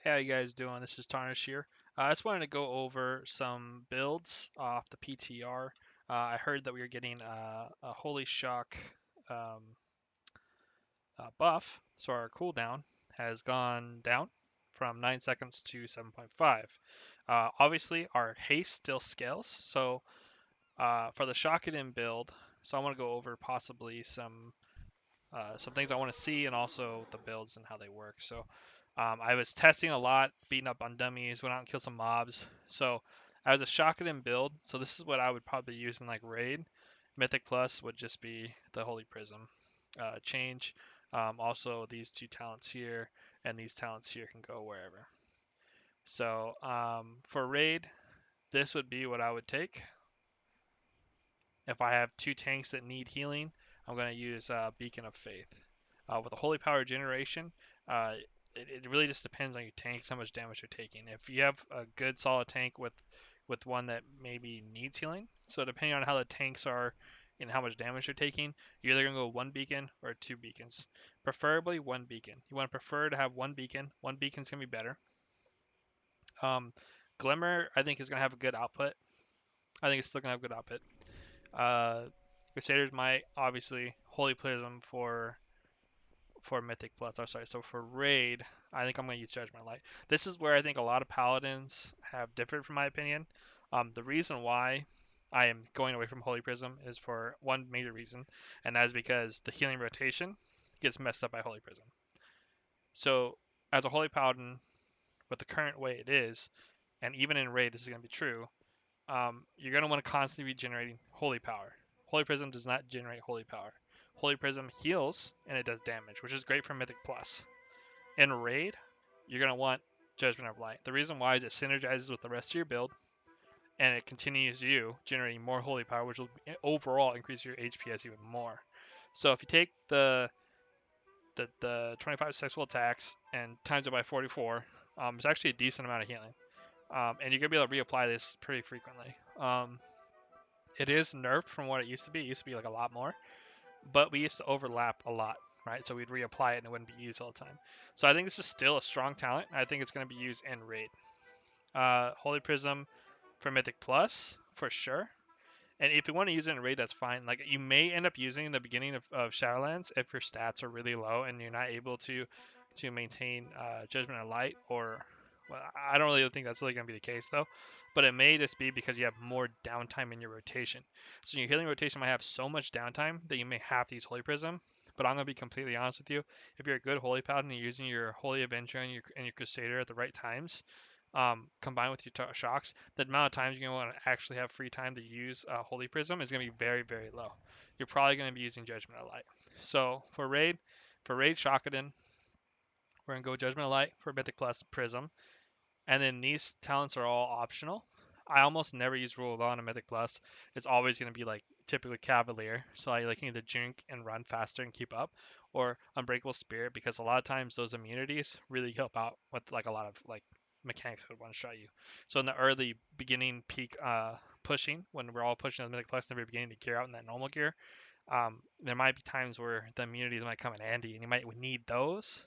Hey, how you guys doing? This is Tarnish here. I just wanted to go over some builds off the PTR. I heard that we were getting a Holy Shock um, buff, so our cooldown has gone down from 9 seconds to 7.5. Obviously, our haste still scales, so for the Shock It In build, so I want to go over possibly some things I want to see, and also the builds and how they work. So I was testing a lot, beating up on dummies, went out and killed some mobs. So I was a shotgun build. So this is what I would probably use in like raid. Mythic Plus would just be the Holy Prism change. Also, these two talents here and these talents here can go wherever. So for raid, this would be what I would take. If I have two tanks that need healing, I'm going to use Beacon of Faith. With the Holy Power generation, uh, it really just depends on your tanks, how much damage you're taking. If you have a good solid tank with one that maybe needs healing, so depending on how the tanks are and how much damage you're taking, you're either going to go one beacon or two beacons. Preferably one beacon. You want to prefer to have one beacon. One beacon's going to be better. Um, Glimmer, I think, is going to have a good output. I think it's still going to have good output. Uh, Crusaders might obviously Holy Prism for Mythic Plus. Oh, sorry. So for Raid, I think I'm going to use Judgment Light. This is where I think a lot of Paladins have differed from my opinion. The reason why I am going away from Holy Prism is for one major reason, and that is because the healing rotation gets messed up by Holy Prism. So as a Holy Paladin, with the current way it is, and even in Raid, this is going to be true. You're going to want to constantly be generating Holy Power. Holy Prism does not generate Holy Power. Holy Prism heals and it does damage, which is great for Mythic Plus. In Raid, you're going to want Judgment of Light. The reason why is it synergizes with the rest of your build and it continues you generating more Holy Power, which will overall increase your HPS even more. So if you take the 25 successful attacks and times it by 44, it's actually a decent amount of healing. And you're going to be able to reapply this pretty frequently. It is nerfed from what it used to be. It used to be like a lot more, but we used to overlap a lot, right? So we'd reapply it and it wouldn't be used all the time. So I think this is still a strong talent. I think it's going to be used in raid. Holy Prism for Mythic Plus for sure. And if you want to use it in raid, that's fine. Like you may end up using in the beginning of Shadowlands if your stats are really low and you're not able to maintain Judgment of Light, or well, I don't really think that's really going to be the case though. But it may just be because you have more downtime in your rotation. So your healing rotation might have so much downtime that you may have to use Holy Prism. But I'm going to be completely honest with you. If you're a good Holy Paladin and you're using your Holy Avenger and your Crusader at the right times, combined with your shocks, the amount of times you're going to want to actually have free time to use Holy Prism is going to be very, very low. You're probably going to be using Judgment of Light. So for raid Shockadin, we're going to go Judgment of Light for Mythic Plus Prism. And then these talents are all optional. I almost never use Rule of Law on a Mythic Plus. It's always going to be like typically Cavalier. So I like either drink and run faster and keep up, or Unbreakable Spirit, because a lot of times those immunities really help out with like a lot of like mechanics that would one shot you. So in the early beginning peak pushing, when we're all pushing the Mythic Plus in the very beginning to gear out in that normal gear, there might be times where the immunities might come in handy and you might need those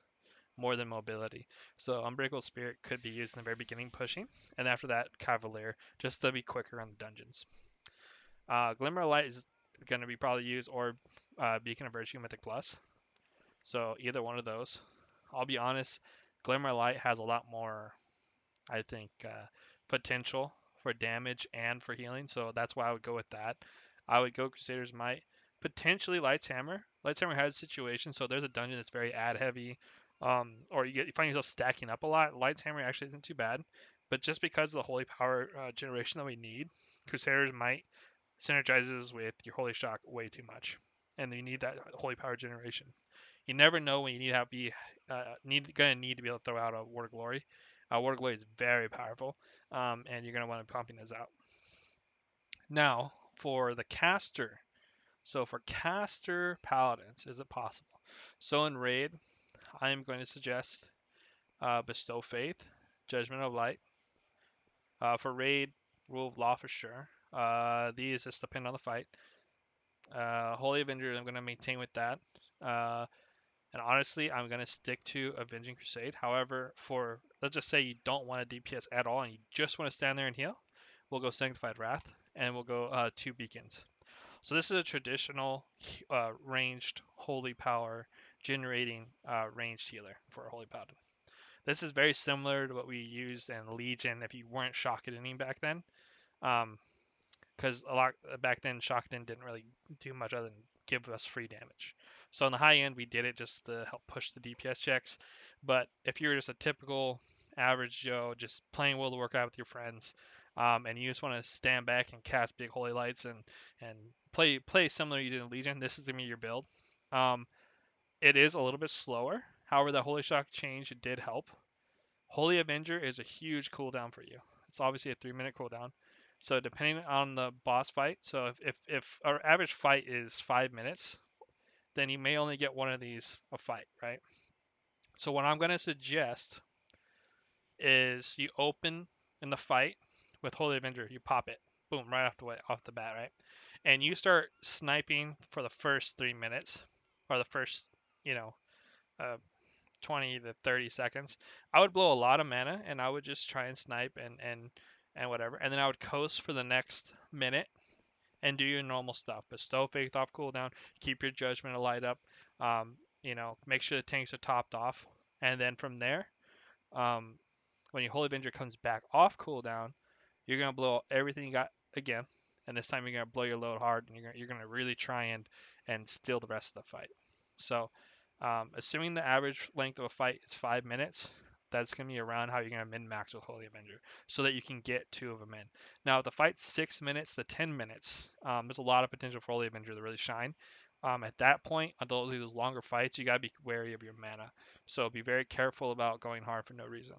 more than mobility. So Unbreakable Spirit could be used in the very beginning pushing, and after that Cavalier, just to be quicker on the dungeons. Glimmer of Light is going to be probably used, or Beacon of Virtue Mythic Plus. So either one of those. I'll be honest, Glimmer of Light has a lot more, I think, potential for damage and for healing, so that's why I would go with that. I would go Crusader's Might, potentially Light's Hammer. Light's Hammer has a situation, so there's a dungeon that's very ad heavy, or you find yourself stacking up a lot. Light's Hammer actually isn't too bad, but just because of the Holy Power generation that we need, Crusader's Might synergizes with your Holy Shock way too much, and you need that Holy Power generation. You never know when you need to be gonna need to be able to throw out a Word of Glory. Word of Glory is very powerful, and you're gonna want to be pumping this out. Now for the caster. So for caster paladins, is it possible? So in raid, I am going to suggest Bestow Faith, Judgment of Light. For raid, Rule of Law for sure. These just depend on the fight. Holy Avenger, I'm going to maintain with that. And honestly, I'm going to stick to Avenging Crusade. However, for let's just say you don't want a DPS at all and you just want to stand there and heal, we'll go Sanctified Wrath and we'll go 2 beacons. So this is a traditional ranged holy power generating ranged healer for a holy paladin. This is very similar to what we used in Legion if you weren't Shakadoning back then. Because a lot back then Shakadan didn't really do much other than give us free damage. So on the high end we did it just to help push the DPS checks. But if you're just a typical average Joe just playing World of Warcraft with your friends, and you just want to stand back and cast big holy lights and play similar you did in Legion, this is gonna be your build. Um, it is a little bit slower. However, the Holy Shock change it did help. Holy Avenger is a huge cooldown for you. It's obviously a 3-minute cooldown. So depending on the boss fight, so if our average fight is 5 minutes, then you may only get one of these a fight, right? So what I'm going to suggest is you open in the fight with Holy Avenger, you pop it, boom, right off the bat, right? And you start sniping for the first 3 minutes, or the first, you know, uh, 20 to 30 seconds. I would blow a lot of mana and I would just try and snipe and whatever. And then I would coast for the next minute and do your normal stuff. Bestow Faith off cooldown, keep your Judgment light up, make sure the tanks are topped off. And then from there, um, when your Holy Avenger comes back off cooldown, you're going to blow everything you got again. And this time you're going to blow your load hard and you're going to really try and steal the rest of the fight. So assuming the average length of a fight is 5 minutes, that's going to be around how you're going to min-max with Holy Avenger so that you can get 2 of them in. Now, if the fight's 6 minutes to 10 minutes, there's a lot of potential for Holy Avenger to really shine. At that point, on those longer fights, you got to be wary of your mana. So be very careful about going hard for no reason.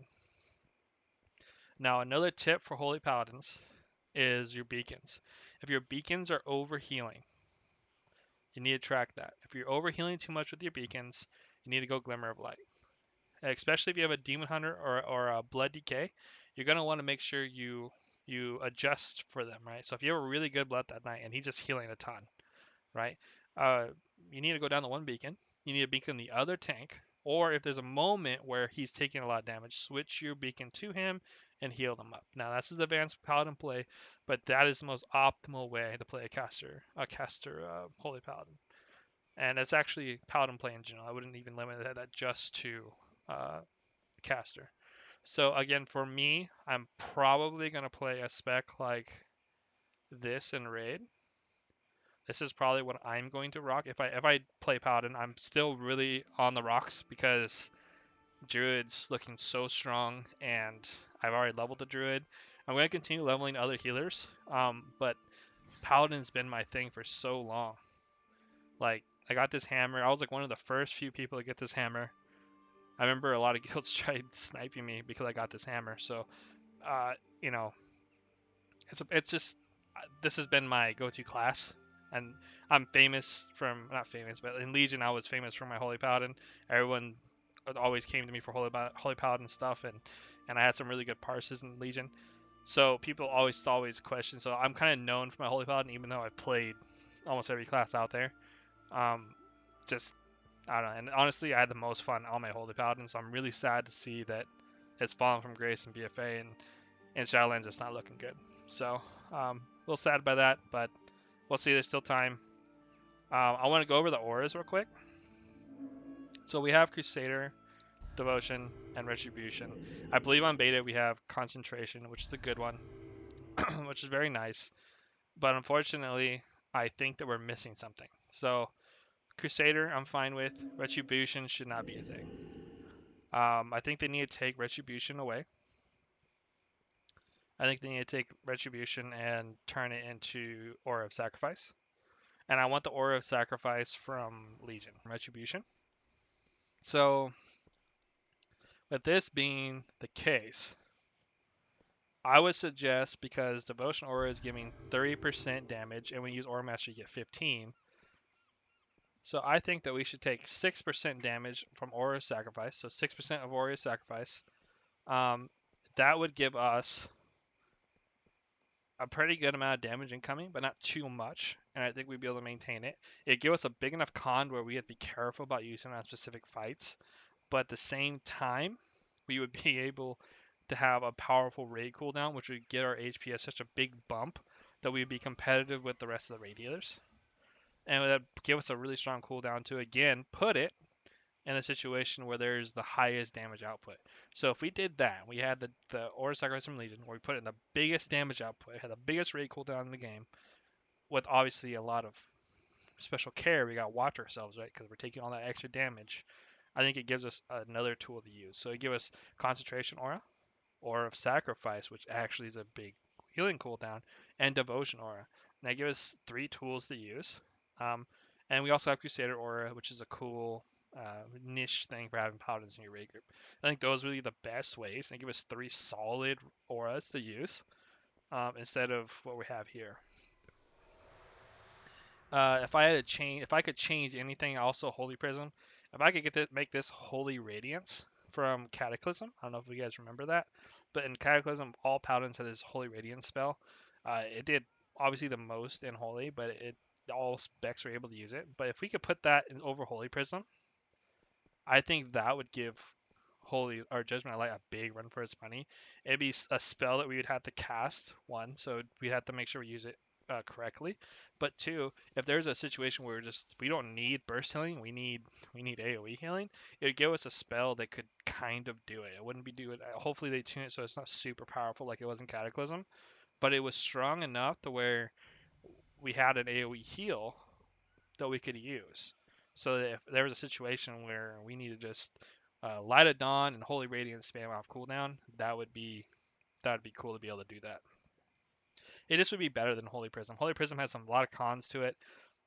Now, another tip for Holy Paladins is your beacons. If your beacons are overhealing, you need to track that. If you're overhealing too much with your beacons, you need to go Glimmer of Light. Especially if you have a Demon Hunter or a Blood Decay, you're going to want to make sure you adjust for them, right? So if you have a really good Blood that night and he's just healing a ton, right? Uh, you need to go down to one beacon. You need to beacon the other tank. Or if there's a moment where he's taking a lot of damage, switch your beacon to him and heal them up. Now, this is advanced paladin play, but that is the most optimal way to play a caster holy paladin. And it's actually paladin play in general. I wouldn't even limit that just to uh, caster. So again, for me, I'm probably gonna play a spec like this in raid. This is probably what I'm going to rock. If I play paladin, I'm still really on the rocks because druid's looking so strong, and I've already leveled the druid. I'm going to continue leveling other healers, but paladin's been my thing for so long. Like, I got this hammer. I was like one of the first few people to get this hammer. I remember a lot of guilds tried sniping me because I got this hammer. So, uh, you know, it's just this has been my go-to class, and I'm famous from not famous, but in Legion I was famous for my Holy Paladin. Everyone always came to me for Holy Paladin stuff, and I had some really good parses in Legion. So people always question. So I'm kind of known for my Holy Paladin, even though I've played almost every class out there. Um, just I don't know. And honestly, I had the most fun on my Holy Paladin, so I'm really sad to see that it's fallen from grace in BFA, and in Shadowlands it's not looking good. So a little sad by that, but we'll see. There's still time. I want to go over the auras real quick. So we have Crusader, Devotion, and Retribution. I believe on beta we have Concentration, which is a good one, which is very nice. But unfortunately, I think that we're missing something. So Crusader, I'm fine with. Retribution should not be a thing. I think they need to take Retribution away. I think they need to take Retribution and turn it into Aura of Sacrifice. And I want the Aura of Sacrifice from Legion, Retribution. So, with this being the case, I would suggest, because Devotion Aura is giving 30% damage, and when you use Aura Master, you get 15. So I think that we should take 6% damage from Aura of Sacrifice, so 6% of Aura of Sacrifice. That would give us a pretty good amount of damage incoming, but not too much, and I think we'd be able to maintain it. It'd give us a big enough con where we have to be careful about using it on specific fights, but at the same time, we would be able to have a powerful raid cooldown, which would get our HP at such a big bump that we'd be competitive with the rest of the raid healers. And that give us a really strong cooldown to again put it in a situation where there's the highest damage output. So if we did that, we had the Aura Sacrifice from Legion, where we put in the biggest damage output, had the biggest raid cooldown in the game, with obviously a lot of special care. We got to watch ourselves, right? Because we're taking all that extra damage. I think it gives us another tool to use. So it gives us Concentration Aura, Aura of Sacrifice, which actually is a big healing cooldown, and Devotion Aura. And that gives us 3 tools to use. And we also have Crusader Aura, which is a cool niche thing for having paladins in your raid group. I think those are really the best ways, and give us 3 solid auras to use instead of what we have here. If I had to change, if I could change anything, also Holy Prism. If I could make this Holy Radiance from Cataclysm. I don't know if you guys remember that, but in Cataclysm, all paladins had this Holy Radiance spell. It did obviously the most in Holy, but all specs were able to use it. But if we could put that in over Holy Prism, I think that would give Holy or Judgment of Light a big run for its money. It'd be a spell that we would have to cast, one, so we'd have to make sure we use it correctly. But two, if there's a situation where we don't need burst healing, we need AoE healing, it would give us a spell that could kind of do it. It wouldn't be do it. Hopefully they tune it so it's not super powerful like it was in Cataclysm, but it was strong enough to where we had an AoE heal that we could use. So that if there was a situation where we needed just Light of Dawn and Holy Radiance spam off cooldown, that would be cool to be able to do that. It just would be better than Holy Prism. Holy Prism has a lot of cons to it.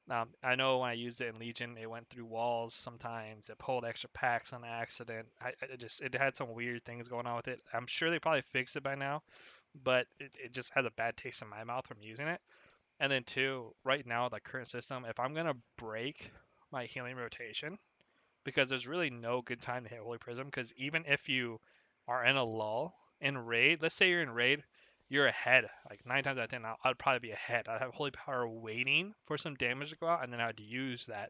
I know when I used it in Legion, it went through walls sometimes. It pulled extra packs on accident. It had some weird things going on with it. I'm sure they probably fixed it by now, but it just has a bad taste in my mouth from using it. And then two, right now the current system, if I'm gonna break my healing rotation, because there's really no good time to hit Holy Prism, because even if you are in a lull in raid, let's say you're in raid, you're ahead. Like 9 times out of 10, I'd probably be ahead. I'd have Holy Power waiting for some damage to go out, and then I'd use that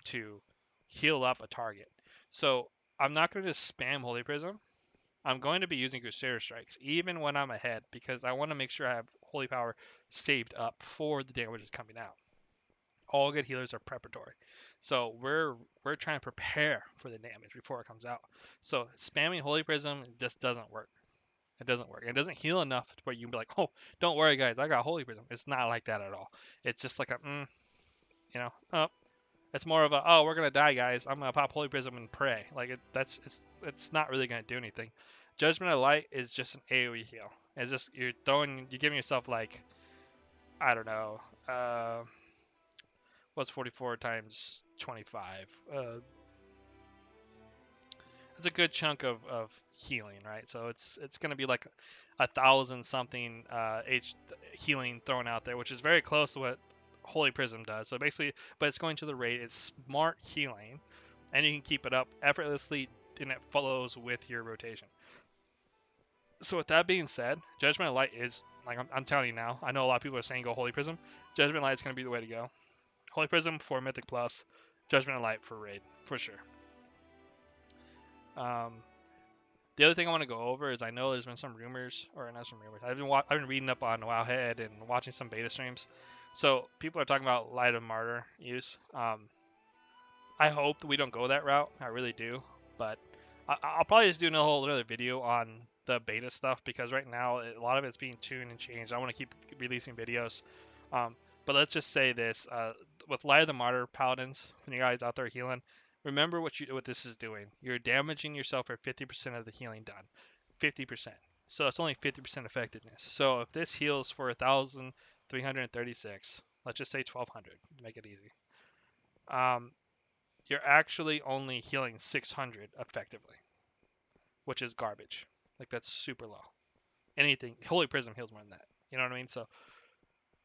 to heal up a target. So I'm not going to just spam Holy Prism. I'm going to be using Crusader Strikes, even when I'm ahead, because I want to make sure I have Holy Power saved up for the damage that's coming out. All good healers are preparatory. So we're trying to prepare for the damage before it comes out. So spamming Holy Prism just doesn't work. It doesn't work. It doesn't heal enough to where you can be like, oh, don't worry guys, I got Holy Prism. It's not like that at all. It's just like a, oh. It's more of a, oh, we're gonna die guys. I'm gonna pop Holy Prism and pray. Like it's not really gonna do anything. Judgment of Light is just an AoE heal. It's just you're giving yourself like, I don't know, what's 44 times 25? It's a good chunk of healing, right? So it's going to be like 1,000 something healing thrown out there, which is very close to what Holy Prism does. So basically, but it's going to the rate. It's smart healing, and you can keep it up effortlessly, and it follows with your rotation. So with that being said, Judgment of Light is like I'm telling you now. I know a lot of people are saying go Holy Prism. Judgment of Light is going to be the way to go. Holy Prism for Mythic Plus, Judgment of Light for Raid, for sure. Um, the other thing I want to go over is I know there's been some rumors, or not some rumors. I've been reading up on Wowhead and watching some beta streams. So people are talking about Light of Martyr use. I hope that we don't go that route. I really do. But I'll probably just do another video on the beta stuff because right now a lot of it's being tuned and changed. I want to keep releasing videos. But let's just say this: with Light of the Martyr Paladins, when you guys out there healing, remember what this is doing. You're damaging yourself for 50% of the healing done. 50%. So it's only 50% effectiveness. So if this heals for 1,336, let's just say 1,200, make it easy. You're actually only healing 600 effectively, which is garbage. Like that's super low. Anything, Holy Prism heals more than that. You know what I mean? So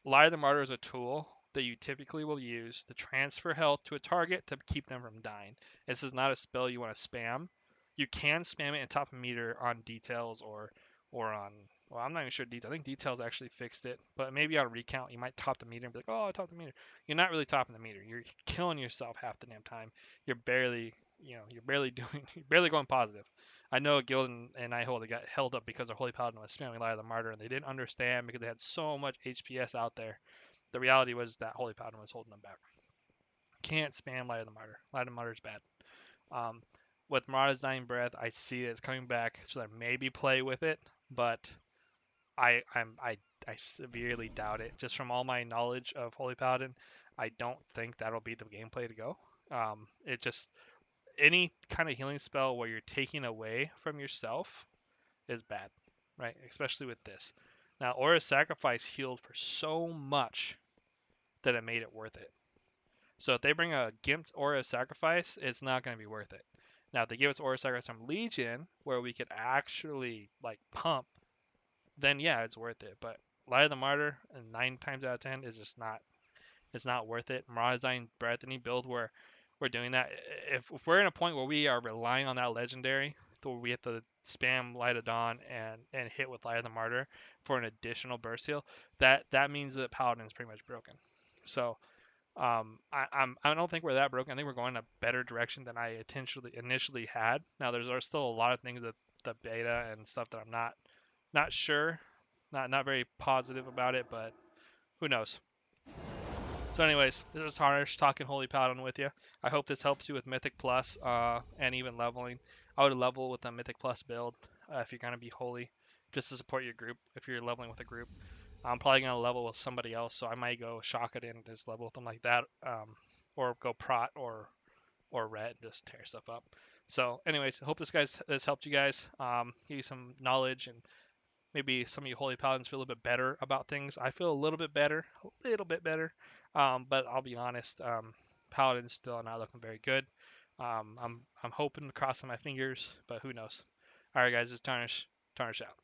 Light of the Martyr is a tool that you typically will use to transfer health to a target to keep them from dying. This is not a spell you want to spam. You can spam it in top of meter on details or on, well, I'm not even sure details. I think details actually fixed it, but maybe on recount you might top the meter and be like, oh, I topped the meter. You're not really topping the meter. You're killing yourself half the damn time. You're barely you're barely you're barely going positive. I know Guild and I hold got held up because their Holy Paladin was spamming Light of the Martyr, and they didn't understand because they had so much HPS out there. The reality was that Holy Paladin was holding them back. Can't spam Light of the Martyr. Light of the Martyr is bad. Um, with Marauder's Dying Breath, I see it's coming back, so I maybe play with it, but I severely doubt it. Just from all my knowledge of Holy Paladin, I don't think that'll be the gameplay to go. It just any kind of healing spell where you're taking away from yourself is bad, right? Especially with this. Now, Aura's Sacrifice healed for so much that it made it worth it. So if they bring a gimped Aura Sacrifice, it's not going to be worth it. Now, if they give us Aura Sacrifice from Legion, where we could actually like pump, then yeah, it's worth it. But Light of the Martyr, 9 times out of 10, is just not. It's not worth it. Marauding Breath, any build where we're doing that, if we're in a point where we are relying on that legendary, where we have to spam Light of Dawn and hit with Light of the Martyr for an additional burst heal, that means that Paladin is pretty much broken. So I don't think we're that broken. I think we're going a better direction than I initially had. Now there's still a lot of things that the beta and stuff that I'm not sure, not very positive about it, but who knows. So anyways, this is Tarnish talking Holy Paladin with you. I hope this helps you with Mythic Plus and even leveling. I would level with a Mythic Plus build if you're gonna be Holy, just to support your group. If you're leveling with a group, I'm probably gonna level with somebody else, so I might go shock it in and just level with them like that, or go prot or red and just tear stuff up. So anyways, I hope this helped you guys, give you some knowledge, and maybe some of you Holy Paladins feel a little bit better about things. I feel a little bit better, but I'll be honest, Paladin's still not looking very good. I'm hoping, crossing my fingers, but who knows? All right, guys, it's Tarnish. Tarnish out.